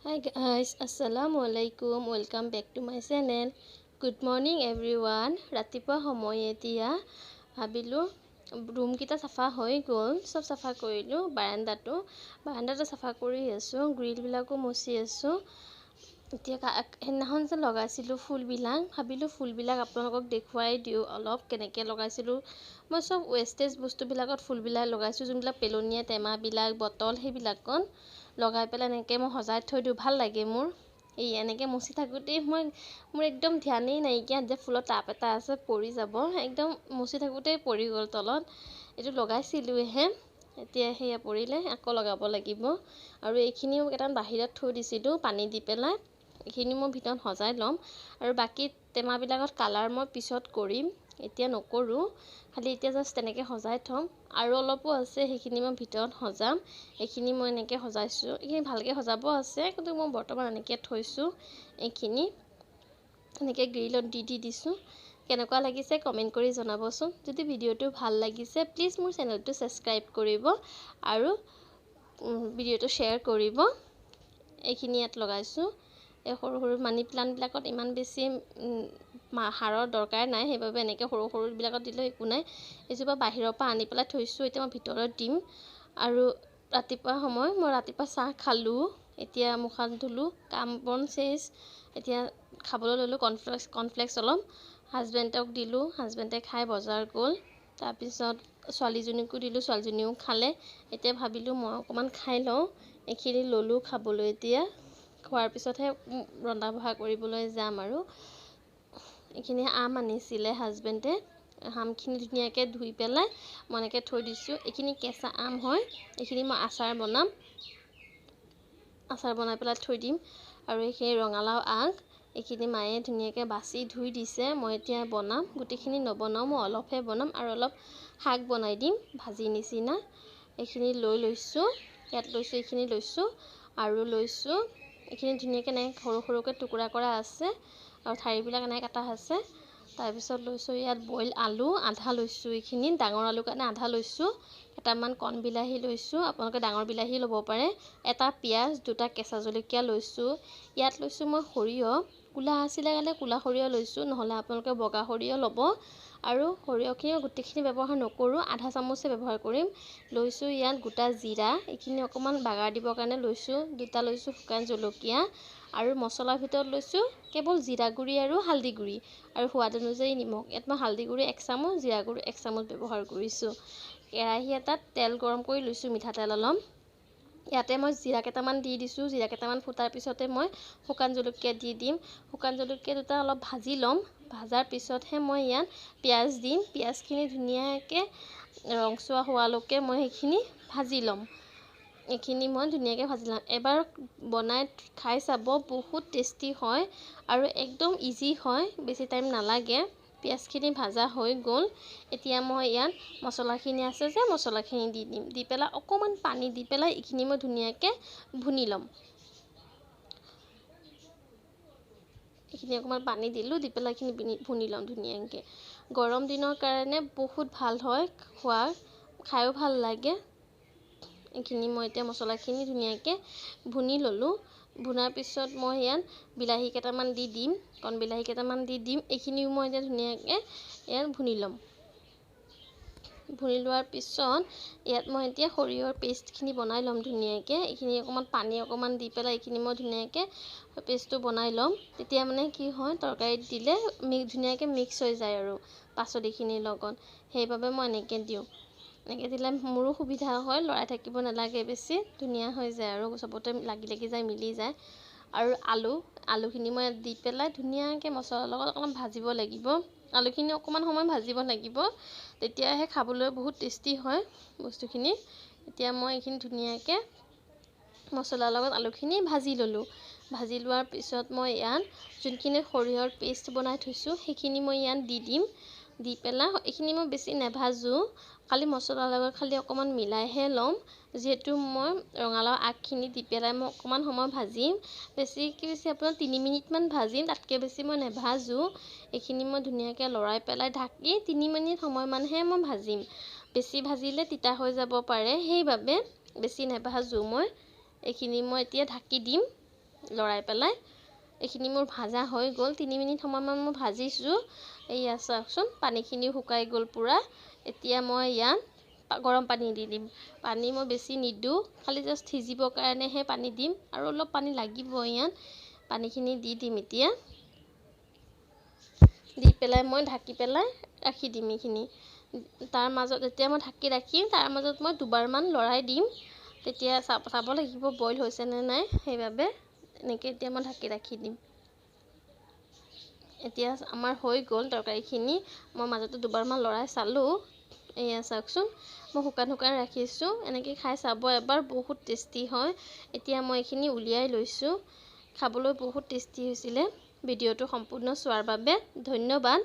Hi guys, Assalamualaikum. Welcome back to my channel. Good morning everyone. ৰাতিপুৱা সময় এতিয়া ভাবিলো ৰুম কিটা সাফা হৈ গল, সব সাফা কৰিলো। বাৰান্দাটো সাফা কৰি আছো, গ্ৰিল বিলাকো মচি আছো। এতিয়া হেনাখন যে লগাইছিলো ফুলবিলাক, ভাবিলো ফুলবিলাক আপোনালোকক দেখুৱাই দিও অলপ কেনেকৈ লগাইছিলো। মই সব ওয়েস্টেজ বস্তুবিলাকত ফুলবিলাক লগাইছো, যোনবিলাক পেলনীয়া টেমাবিলাক, বটল সেইবিলাকত লগাই পেলাই এনেকৈ মই সজাই থৈ দিও, ভাল লাগে মোৰ। এই এনেকৈ মুছি থাকোঁতে মোৰ একদম ধ্যানেই নাইকিয়া যে ফুলৰ টাব এটা আছে পৰি যাব, একদম মুছি থাকোঁতে পৰি গ'ল তলত। এইটো লগাইছিলোহে, এতিয়া সেয়া পৰিলে, আকৌ লগাব লাগিব। আৰু এইখিনিও কেইটামান বাহিৰত থৈ দিছিলোঁ পানী দি পেলাই, এইখিনি মই ভিতৰত সজাই ল'ম। আৰু বাকী টেমাবিলাকত কালাৰ মই পিছত কৰিম, এতিয়া নকৰোঁ। খালি এতিয়া জাষ্ট তেনেকৈ সজাই থ'ম। আৰু অলপো আছে, সেইখিনি মই ভিতৰত সজাম। এইখিনি মই এনেকৈ সজাইছোঁ, এইখিনি ভালকৈ সজাব আছে, কিন্তু মই বৰ্তমান এনেকৈ থৈছোঁ। এইখিনি এনেকৈ গ্ৰিলত দি দিছোঁ। কেনেকুৱা লাগিছে কমেণ্ট কৰি জনাবচোন। যদি ভিডিঅ'টো ভাল লাগিছে প্লিজ মোৰ চেনেলটো ছাবস্ক্ৰাইব কৰিব আৰু ভিডিঅ'টো শ্বেয়াৰ কৰিব। এইখিনি ইয়াত লগাইছোঁ। এই সৰু সৰু মানি প্লাণ্টবিলাকত ইমান বেছি সাৰৰ দৰকাৰ নাই, সেইবাবে এনেকৈ সৰু সৰুবিলাকত দিলেও একো নাই। এজোপা বাহিৰৰ পৰা আনি পেলাই থৈছোঁ, এতিয়া মই ভিতৰত দিম। আৰু ৰাতিপুৱা সময় মই ৰাতিপুৱা চাহ খালোঁ, এতিয়া মুখখন ধুলোঁ, কাম বন চেচ। এতিয়া খাবলৈ ল'লোঁ কৰ্ণফ্লেক্স অলপ, হাজবেণ্ডক দিলোঁ, হাজবেণ্ডে খাই বজাৰ গ'ল। তাৰপিছত ছোৱালীজনীকো দিলোঁ, ছোৱালীজনীও খালে। এতিয়া ভাবিলোঁ মই অকণমান খাই লওঁ, এইখিনি ল'লোঁ খাবলৈ। এতিয়া খোৱাৰ পিছতহে ৰন্ধা বঢ়া কৰিবলৈ যাম। আৰু এইখিনি আম আনিছিলে হাজবেণ্ডে, আমখিনি ধুনীয়াকৈ ধুই পেলাই মই এনেকৈ থৈ দিছোঁ। এইখিনি কেঁচা আম হয়, এইখিনি মই আচাৰ বনাই পেলাই থৈ দিম। আৰু এইখিনি ৰঙালাও আগ, এইখিনি মায়ে ধুনীয়াকৈ বাছি ধুই দিছে। মই এতিয়া বনাম, গোটেইখিনি নবনাওঁ, মই অলপহে বনাম। আৰু অলপ শাক বনাই দিম ভাজি নিচিনা। এইখিনি লৈছোঁ, ইয়াত লৈছোঁ, এইখিনি লৈছোঁ আৰু লৈছোঁ। এইখিনি ধুনীয়াকৈ এনেকৈ সৰু সৰুকৈ টুকুৰা কৰা আছে, আৰু ঠাৰিবিলাক এনেকৈ কাটা আছে। তাৰপিছত লৈছোঁ ইয়াত বইল আলু আধা লৈছোঁ, এইখিনি ডাঙৰ আলুৰ কাৰণে আধা লৈছোঁ। কেইটামান কণ বিলাহী লৈছোঁ, আপোনালোকে ডাঙৰ বিলাহী ল'ব পাৰে। এটা পিঁয়াজ, দুটা কেঁচা জলকীয়া লৈছোঁ। ইয়াত লৈছোঁ মই সৰিয়হ, ক'লা আছিলে কাৰণে ক'লা সৰিয়হ লৈছোঁ, নহ'লে আপোনালোকে বগা সৰিয়হ ল'ব। আৰু সৰিয়হখিনি গোটেইখিনি ব্যৱহাৰ নকৰোঁ, আধা চামুচে ব্যৱহাৰ কৰিম। লৈছোঁ ইয়াত গোটা জিৰা, এইখিনি অকণমান বাগাৰ দিবৰ কাৰণে লৈছোঁ। দুটা লৈছোঁ শুকান জলকীয়া। আৰু মছলাৰ ভিতৰত লৈছোঁ কেৱল জিৰা গুড়ি আৰু হালধি গুড়ি, আৰু সোৱাদ অনুযায়ী নিমখ। ইয়াত মই হালধি গুড়ি 1 চামুচ, জিৰা গুড়ি 1 চামুচ ব্যৱহাৰ কৰিছোঁ। কেৰাহী এটাত তেল গৰম কৰি লৈছোঁ, মিঠাতেল অলপ। ইয়াতে মই জিৰা কেইটামান দি দিছোঁ, জিৰা কেইটামান ফুটাৰ পিছতে মই শুকান জলকীয়া দি দিম। শুকান জলকীয়া দুটা অলপ ভাজি ল'ম, ভাজাৰ পিছতহে মই ইয়াত পিঁয়াজ দিম। পিঁয়াজখিনি ধুনীয়াকৈ ৰংচোৱা হোৱালৈকে মই সেইখিনি ভাজি ল'ম। এইখিনি মই ধুনীয়াকৈ ভাজি ল'ম। এবাৰ বনাই খাই চাব, বহুত টেষ্টি হয় আৰু একদম ইজি হয়, বেছি টাইম নালাগে। পিঁয়াজখিনি ভাজা হৈ গ'ল, এতিয়া মই ইয়াত মছলাখিনি আছে যে মছলাখিনি দি দিম। দি পেলাই অকণমান পানী দি পেলাই এইখিনি মই ধুনীয়াকৈ ভুনি ল'ম। এইখিনি অকণমান পানী দিলোঁ, দি পেলাই এইখিনি ভুনি ল'ম ধুনীয়াকৈ। গৰম দিনৰ কাৰণে বহুত ভাল হয় খোৱা, খায়ো ভাল লাগে। এইখিনি মই এতিয়া মছলাখিনি ধুনীয়াকৈ ভুনি ল'লোঁ। ভুনাৰ পিছত মই ইয়াত বিলাহী কেইটামান দি দিম, কণ বিলাহী কেইটামান দি দিম। এইখিনিও মই এতিয়া ধুনীয়াকৈ ইয়াত ভুনি ল'ম। ভুনি লোৱাৰ পিছত ইয়াত মই এতিয়া সৰিয়হৰ পেষ্টখিনি বনাই ল'ম ধুনীয়াকৈ। এইখিনি অকণমান পানী অকণমান দি পেলাই এইখিনি মই ধুনীয়াকৈ পেষ্টটো বনাই ল'ম। তেতিয়া মানে কি হয়, তৰকাৰীত দিলে ধুনীয়াকৈ মিক্স হৈ যায় আৰু পাচলিখিনিৰ লগত, সেইবাবে মই এনেকৈ দিওঁ। এনেকৈ দিলে মোৰো সুবিধা হয়, লৰাই থাকিব নালাগে বেছি, ধুনীয়া হৈ যায় আৰু চবতে লাগি যায়, মিলি যায়। আৰু আলুখিনি মই দি পেলাই ধুনীয়াকৈ মছলাৰ লগত অকণমান ভাজিব লাগিব। আলুখিনি অকণমান সময় ভাজিব লাগিব, তেতিয়াহে খাবলৈ বহুত টেষ্টি হয় বস্তুখিনি। এতিয়া মই এইখিনি ধুনীয়াকৈ মছলাৰ লগত আলুখিনি ভাজি ল'লোঁ। ভাজি লোৱাৰ পিছত মই ইয়াত যোনখিনি সৰিয়হৰ পেষ্ট বনাই থৈছোঁ সেইখিনি মই ইয়াত দি দিম। দি পেলাই এইখিনি মই বেছি নেভাজোঁ, খালি মছলাৰ লগত খালি অকণমান মিলাইহে ল'ম। যিহেতু মই ৰঙালাও আগখিনি দি পেলাই মই অকণমান সময় ভাজিম, বেছি আপোনাৰ 3 মিনিটমান ভাজিম, তাতকৈ বেছি মই নেভাজোঁ। এইখিনি মই ধুনীয়াকৈ লৰাই পেলাই ঢাকি 3 মিনিট সময়মানহে মই ভাজিম, বেছি ভাজিলে তিতা হৈ যাব পাৰে, সেইবাবে বেছি নেভাজোঁ মই। এইখিনি মই এতিয়া ঢাকি দিম, লৰাই পেলাই এইখিনি মোৰ ভাজা হৈ গ'ল 3 মিনিট সময়মান মই ভাজিছোঁ এইয়া চাওকচোন পানীখিনিও শুকাই গ'ল পুৰা এতিয়া মই ইয়াত গৰম পানী দি দিম পানী মই বেছি নিদিওঁ খালি জাষ্ট সিজিবৰ কাৰণেহে পানী দিম আৰু অলপ পানী লাগিব ইয়াত পানীখিনি দি দিম এতিয়া দি পেলাই মই ঢাকি পেলাই ৰাখি দিম এইখিনি তাৰ মাজত যেতিয়া মই ঢাকি ৰাখিম তাৰ মাজত মই দুবাৰমান লৰাই দিম তেতিয়া চাব লাগিব বইল হৈছে নে নাই সেইবাবে এনেকৈ এতিয়া মই ঢাকি ৰাখি দিম এতিয়া আমাৰ হৈ গ'ল তৰকাৰীখিনি মই মাজতে দুবাৰমান লৰাই চালোঁ এয়া চাওকচোন মই শুকান ৰাখিছোঁ এনেকৈ খাই চাব এবাৰ বহুত টেষ্টি হয় এতিয়া মই এইখিনি উলিয়াই লৈছোঁ খাবলৈ বহুত টেষ্টি হৈছিলে ভিডিঅ'টো সম্পূৰ্ণ চোৱাৰ বাবে ধন্যবাদ